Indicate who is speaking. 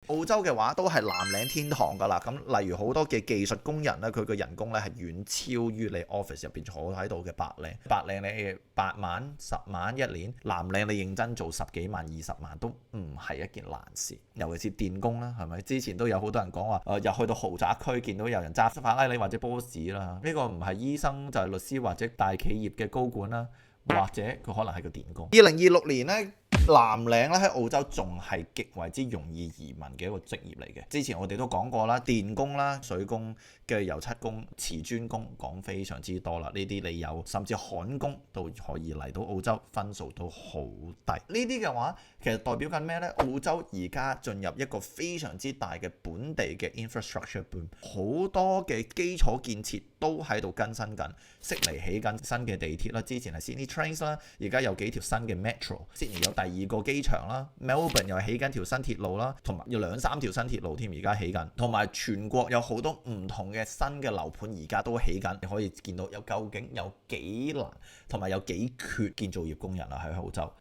Speaker 1: 澳洲嘅話都係藍領天堂㗎啦。咁例如好多嘅技術工人咧，佢嘅人工咧係遠超於你 office 入邊坐喺度嘅白領。白領你8萬、10萬一年，藍領你認真做10幾萬、20萬都唔係一件難事。尤其是電工啦，係咪？之前都有好多人講話，又去到豪宅區見到有人揸法拉利或者波士啦。呢個唔係醫生就係律師或者大企業嘅高管啦，或者佢可能係個電工。2026年呢，藍領咧喺澳洲仲係極為之容易移民嘅一個職業嚟嘅。之前我哋都講過啦，電工啦、水工嘅油漆工、瓷磚工講非常之多啦。呢啲你有甚至焊工都可以嚟到澳洲，分數都好低。呢啲嘅話其實代表緊咩呢？澳洲而家進入一個非常之大嘅本地嘅 infrastructure boom，好多嘅基礎建設都喺度更新緊。悉尼起緊新嘅地鐵啦，之前係 Sydney Trains 啦，而家有幾條新嘅 Metro。Sydney 有第2個機場啦 ，Melbourne 又起緊條新鐵路啦，同埋有2-3條新鐵路添，而家起緊。同埋全國有好多唔同嘅新嘅樓盤，而家都起緊。你可以見到究竟有幾難，同埋有幾缺建造業工人啊喺澳洲。